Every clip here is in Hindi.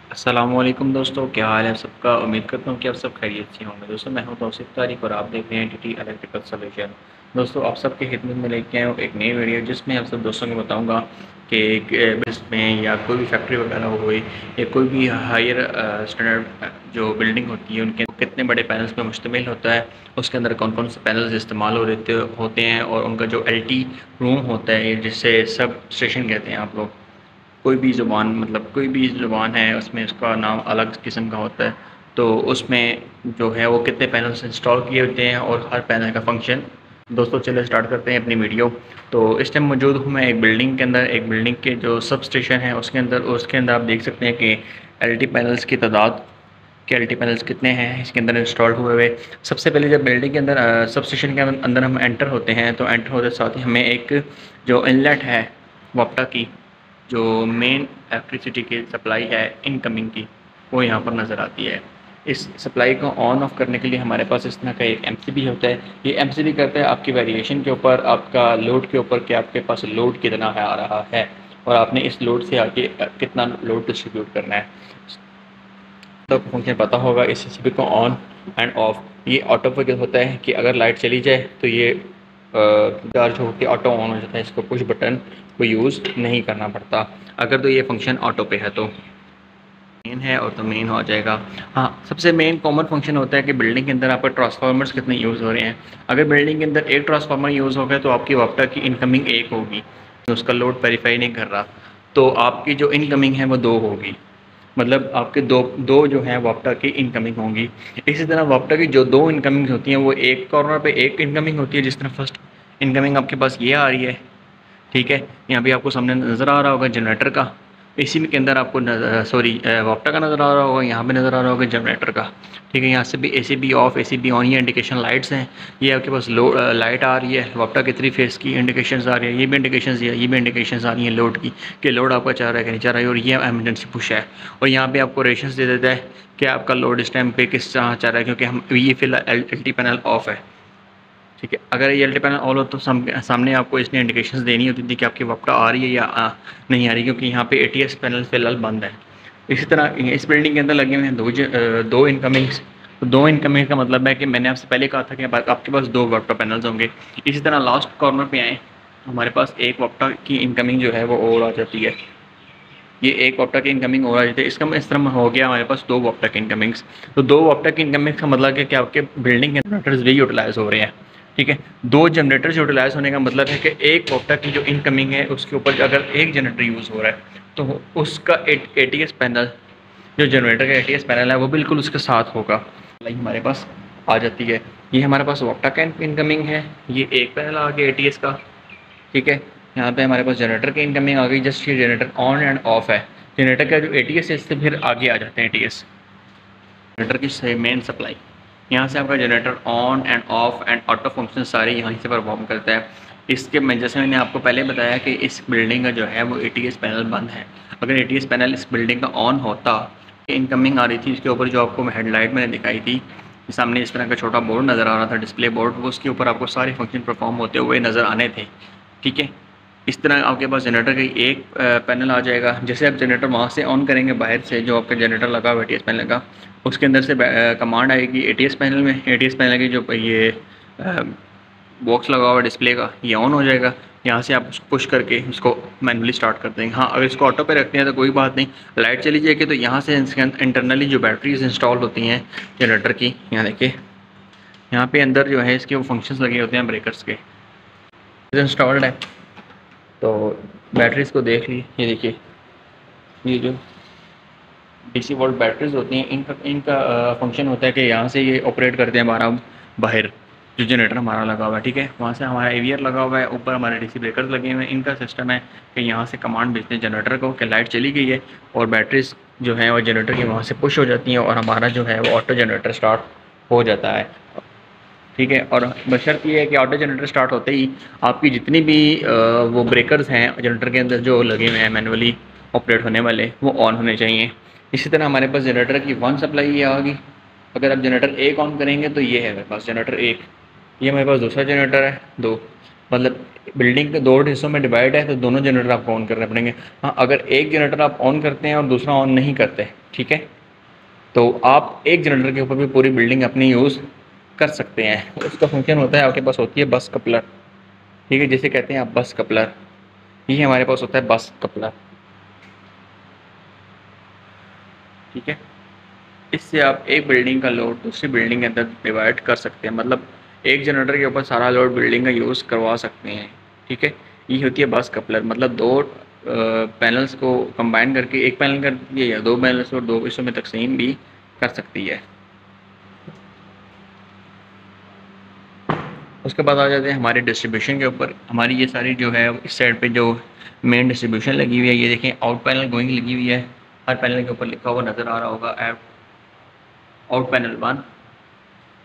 अस्सलामुअलैकुम दोस्तों, क्या हाल है सबका। उम्मीद करता हूँ कि आप सब खैरियत से होंगे। दोस्तों मैं हूँ तौसीफ़ तारिक और आप देख रहे हैं टीटी इलेक्ट्रिकल सॉल्यूशन। दोस्तों आप सबकी खिदमत में लेके आया हूँ एक नई वीडियो, जिसमें आप सब दोस्तों को बताऊँगा कि बिज़नेस में या कोई भी फैक्ट्री वगैरह हो गई या कोई भी हायर स्टैंडर्ड जो बिल्डिंग होती है उनके कितने बड़े पैनल्स पर मुश्तमिल होता है, उसके अंदर कौन कौन से पैनल्स इस्तेमाल होते हैं और उनका जो LT रूम होता है जिससे सब स्टेशन कहते हैं आप लोग। कोई भी ज़ुबान मतलब कोई भी ज़ुबान है उसमें उसका नाम अलग किस्म का होता है। तो उसमें जो है वो कितने पैनल्स इंस्टॉल किए होते हैं और हर पैनल का फंक्शन। दोस्तों चलिए स्टार्ट करते हैं अपनी वीडियो। तो इस टाइम मौजूद हूँ मैं एक बिल्डिंग के अंदर, एक बिल्डिंग के जो सब स्टेशन है उसके अंदर आप देख सकते हैं कि LT पैनल्स की तादाद के LT पैनल्स कितने हैं इसके अंदर इंस्टॉल हुए हुए। सबसे पहले जब बिल्डिंग के अंदर सब स्टेशन के अंदर हम एंटर होते हैं तो एंटर होते साथ ही हमें एक जो इनलेट है वापटा की, जो मेन इलेक्ट्रिसिटी की सप्लाई है इनकमिंग की, वो यहाँ पर नज़र आती है। इस सप्लाई को ऑन ऑफ करने के लिए हमारे पास इस तरह का एक MCB होता है। ये MCB करता है आपकी वेरिएशन के ऊपर, आपका लोड के ऊपर कि आपके पास लोड कितना आ रहा है और आपने इस लोड से आगे कितना लोड डिस्ट्रीब्यूट करना है। तो फंक्शन पता होगा इस MCB को ऑन एंड ऑफ। ये ऑटो पे होता है कि अगर लाइट चली जाए तो ये चार्ज होकर ऑटो ऑन हो जाता है, इसको पुश बटन को यूज़ नहीं करना पड़ता। अगर तो ये फंक्शन ऑटो पे है तो मेन है और तो मेन हो जाएगा। हाँ, सबसे मेन कॉमन फंक्शन होता है कि बिल्डिंग के अंदर आपका ट्रांसफार्मर्स कितने यूज़ हो रहे हैं। अगर बिल्डिंग के अंदर एक ट्रांसफार्मर यूज़ हो गया तो आपकी वापटा की इनकमिंग एक होगी, तो उसका लोड वेरीफाई नहीं कर रहा, तो आपकी जो इनकमिंग है वो दो होगी। मतलब आपके दो दो जो हैं वापटा की इनकमिंग होंगी। इसी तरह वापटा की जो दो इनकमिंग होती हैं वो एक कॉर्नर पे एक इनकमिंग होती है। जिस तरह फर्स्ट इनकमिंग आपके पास ये आ रही है, ठीक है, यहाँ भी आपको सामने नज़र आ रहा होगा जनरेटर का। इसी में के अंदर आपको वापटा का नज़र आ रहा होगा, यहाँ पे नज़र आ रहा होगा जनरेटर का। ठीक है, यहाँ से भी ACB ऑफ ACB ऑन, ये इंडिकेशन लाइट्स हैं। ये आपके पास लाइट आ रही है, वापटा की 3 फेस की इंडिकेशंस आ रही है। ये भी इंडिकेशंस ये भी इंडिकेशंस आ रही हैं लोड की, कि लोड आपका चाह रहा है कि नहीं चाह रहा है, और ये एमरजेंसी पुश है। और यहाँ पे आपको रेशंस दे देता है कि आपका लोड इस टाइम पे किस तरह चाह रहा है, क्योंकि हम ये फिलहाल LT पैनल ऑफ है। ठीक है, अगर ये LT पैनल ऑन हो तो सामने आपको इसने इंडिकेशंस देनी होती थी कि आपकी वापटा आ रही है या नहीं आ रही, क्योंकि यहाँ पे ATS पैनल फिलहाल बंद है। इसी तरह इस बिल्डिंग के अंदर लगे हुए हैं दो इनकमिंग्स। तो दो इनकमिंग का मतलब है कि मैंने आपसे पहले कहा था कि आपके पास दो वापटा पैनल्स होंगे। इसी तरह लास्ट कॉर्नर पे आए, हमारे पास एक वापटा की इनकमिंग जो है वो और आ जाती है। ये एक वापटा की इनकमिंग हो रही थी, इसका इस तरह हो गया हमारे पास दो वापटा की इनकमिंग्स। तो दो वापटा की इनकमिंग का मतलब है कि आपके बिल्डिंग के जनरेटर्स भी यूटिलाइज हो रहे हैं। ठीक है, दो जनरेटर्स यूटिलाइज होने का मतलब है कि एक वापटा की जो इनकमिंग है उसके ऊपर अगर एक जनरेटर यूज़ हो रहा है तो उसका ATS पैनल, जो जनरेटर का ATS पैनल है वो बिल्कुल उसके साथ होगा। लाइन हमारे पास आ जाती है। ये हमारे पास वापटा का इनकमिंग है, ये एक पैनल आ गया ATS का। ठीक है, यहाँ पे हमारे पास जनरेटर की इनकमिंग आ गई। जस्ट ये जनरेटर ऑन एंड ऑफ है। जनरेटर का जो ATS है इससे फिर आगे आ जाते हैं ATS, जनरेटर की मेन सप्लाई। यहाँ से आपका generator on end of and auto function सारे यहाँ से परफॉर्म करता है। इसके मैं जैसे मैंने आपको पहले बताया कि इस बिल्डिंग का जो है वो ATS पैनल बंद है। अगर ATS पैनल इस बिल्डिंग का ऑन होता, इनकमिंग आ रही थी, इसके ऊपर जो आपको हेडलाइट मैंने दिखाई थी, सामने इस तरह का छोटा बोर्ड नज़र आ रहा था, डिस्प्ले बोर्ड, वो उसके ऊपर आपको सारे फंक्शन परफॉर्म होते हुए नज़र आने थे। ठीक है, इस तरह आपके पास जनरेटर का एक पैनल आ जाएगा। जैसे आप जनरेटर वहाँ से ऑन करेंगे, बाहर से जो आपका जनरेटर लगा हुआ ATS पैनल का, उसके अंदर से कमांड आएगी ATS पैनल में। ATS पैनल की जो ये बॉक्स लगा हुआ डिस्प्ले का, ये ऑन हो जाएगा। यहाँ से आप उसको पुश करके उसको मैनुअली स्टार्ट कर देंगे। हाँ, अगर इसको ऑटो पे रखते हैं तो कोई बात नहीं, लाइट चली जाएगी तो यहाँ से इंटरनली जो बैटरीज इंस्टॉल होती हैं जनरेटर की, यहाँ देखिए, यहाँ पे अंदर जो है इसके वो फंक्शंस लगे होते हैं ब्रेकर्स के, इंस्टॉल्ड है। तो बैटरीज़ को देख ली, ये देखिए, ये जो DC वोल्ट बैटरीज होती हैं इनका फंक्शन होता है कि यहाँ से ये ऑपरेट करते हैं हमारा बाहर जो जनरेटर हमारा लगा हुआ है। ठीक है, वहाँ से हमारा AVR लगा हुआ है, ऊपर हमारे DC ब्रेकर्स लगे हुए हैं। इनका सिस्टम है कि यहाँ से कमांड भेजते हैं जनरेटर को कि लाइट चली गई है, और बैटरीज जो है वो जनरेटर की वहाँ से पुश हो जाती हैं और हमारा जो है वो ऑटो जनरेटर स्टार्ट हो जाता है। ठीक है, और बशर्ते ये है कि ऑटो जनरेटर स्टार्ट होते ही आपकी जितनी भी वो ब्रेकर्स हैं जनरेटर के अंदर जो लगे हुए हैं मैनुअली ऑपरेट होने वाले, वो ऑन होने चाहिए। इसी तरह हमारे पास जनरेटर की वन सप्लाई ये आ गई। अगर आप जनरेटर एक ऑन करेंगे तो ये है हमारे पास जनरेटर एक, ये हमारे पास दूसरा जनरेटर है दो। मतलब बिल्डिंग के 2 हिस्सों में डिवाइड है तो दोनों जनरेटर आपको ऑन करने पड़ेंगे। हाँ, अगर एक जनरेटर आप ऑन करते हैं और दूसरा ऑन नहीं करते, ठीक है, तो आप एक जनरेटर के ऊपर भी पूरी बिल्डिंग अपनी यूज़ कर सकते हैं। उसका फंक्शन होता है, आपके पास होती है बस कपलर, ठीक है, जिसे कहते हैं आप बस कपलर। ये हमारे पास होता है बस कपलर, ठीक है। इससे आप एक बिल्डिंग का लोड दूसरी बिल्डिंग के अंदर डिवाइड कर सकते हैं, मतलब एक जनरेटर के ऊपर सारा लोड बिल्डिंग का यूज़ करवा सकते हैं, ठीक है। ये होती है बस कपलर, मतलब दो पैनल्स को कंबाइन करके एक पैनल कर दिए या दो पैनल्स को दो हिस्सों में तकसीम भी कर सकती है। उसके बाद आ जाते हैं हमारे डिस्ट्रीब्यूशन के ऊपर। हमारी ये सारी जो है इस साइड पे जो मेन डिस्ट्रीब्यूशन लगी हुई है, ये देखें आउट पैनल गोइंग लगी हुई है। हर पैनल के ऊपर लिखा हुआ नज़र आ रहा होगा आउट पैनल 1।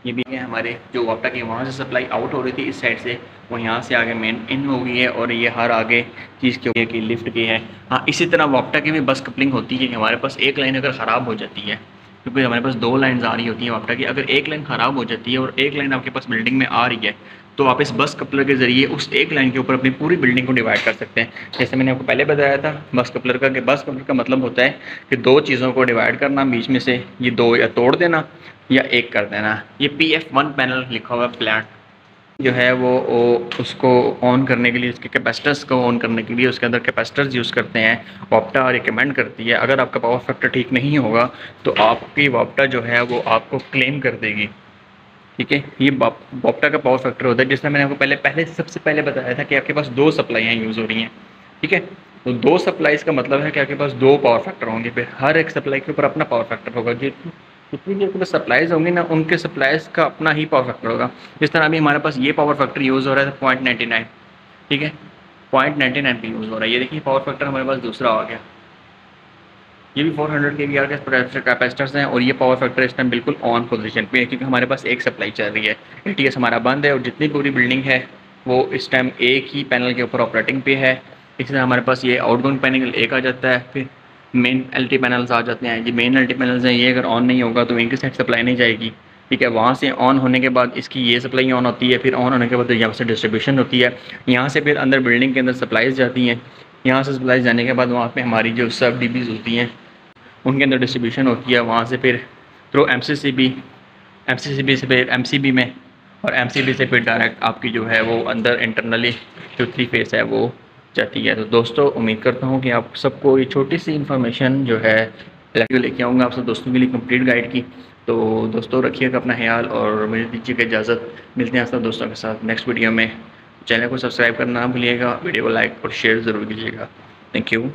ये भी है हमारे जो वापटा की वहाँ से सप्लाई आउट हो रही थी इस साइड से, वो यहाँ से आगे मेन इन हो गई है और ये हर आगे चीज़ की लिफ्ट की है। हाँ, इसी तरह वापटा की भी बस कपलिंग होती है कि हमारे पास एक लाइन अगर ख़राब हो जाती है, क्योंकि हमारे पास 2 लाइन्स आ रही होती हैं वापटा की, अगर एक लाइन ख़राब हो जाती है और एक लाइन आपके पास बिल्डिंग में आ रही है, तो आप इस बस कपलर के ज़रिए उस एक लाइन के ऊपर अपनी पूरी बिल्डिंग को डिवाइड कर सकते हैं। जैसे मैंने आपको पहले बताया था बस कपलर का, कि बस कपलर का मतलब होता है कि 2 चीज़ों को डिवाइड करना, बीच में से ये 2 या तोड़ देना या एक कर देना। ये PF1 पैनल लिखा हुआ प्लांट जो है वो उसको ऑन करने के लिए, इसके कैपेसिटर्स को ऑन करने के लिए उसके अंदर कैपेसिटर्स यूज़ करते हैं। वापटा रिकमेंड करती है अगर आपका पावर फैक्टर ठीक नहीं होगा तो आपकी वापटा जो है वो आपको क्लेम कर देगी, ठीक है। ये वापटा का पावर फैक्टर होता है, जिसमें मैंने आपको पहले सबसे पहले बताया था कि आपके पास 2 सप्लाइयाँ यूज़ हो रही हैं, ठीक है। तो 2 सप्लाईज़ का मतलब है कि आपके पास 2 पावर फैक्टर होंगे, फिर हर एक सप्लाई के ऊपर अपना पावर फैक्टर होगा। जितनी भी आपके पास सप्लाईज़ होंगी ना, उनके सप्लाईज़ का अपना ही पावर फैक्टर होगा। जिस तरह अभी हमारे पास ये पावर फैक्टर यूज़ हो रहा है 0.99, ठीक है, 0.99 पे यूज़ हो रहा है। ये देखिए पावर फैक्टर हमारे पास दूसरा आ गया। ये भी 400 kVAR के कैपेसिटर्स हैं और ये पावर फैक्टर इस टाइम बिल्कुल ऑन पोजीशन पे है, क्योंकि हमारे पास एक सप्लाई चल रही है। ATS हमारा बंद है और जितनी पूरी बिल्डिंग है वो इस टाइम एक ही पैनल के ऊपर ऑपरेटिंग पे है। इसी तरह हमारे पास ये आउटगोइंग पैनल एक आ जाता है, फिर मेन LT पैनल्स आ जाते हैं। ये मेन LT पैनल्स हैं, ये अगर ऑन नहीं होगा तो इनकी साइड सप्लाई नहीं जाएगी, ठीक है। वहाँ से ऑन होने के बाद इसकी ये सप्लाई ऑन होती है, फिर ऑन होने के बाद यहाँ से डिस्ट्रीब्यूशन होती है, यहाँ से फिर अंदर बिल्डिंग के अंदर सप्लाईज जाती हैं। यहाँ से सप्लाई जाने के बाद वहाँ पे हमारी जो सब DBs होती हैं उनके अंदर डिस्ट्रीब्यूशन होती है। वहाँ से फिर थ्रू MCCB से फिर MCB में, और MCB से फिर डायरेक्ट आपकी जो है वो अंदर इंटरनली जो 3 फेस है वो जाती है। तो दोस्तों उम्मीद करता हूँ कि आप सबको ये छोटी सी इन्फॉर्मेशन जो है लेके आऊँगा आप सब दोस्तों के लिए कंप्लीट गाइड की। तो दोस्तों रखिएगा अपना ख्याल और मुझे दीजिएगा इजाज़त। मिलते हैं सब दोस्तों के साथ नेक्स्ट वीडियो में। चैनल को सब्सक्राइब करना ना भूलिएगा, वीडियो को लाइक और शेयर ज़रूर कीजिएगा। Thank you.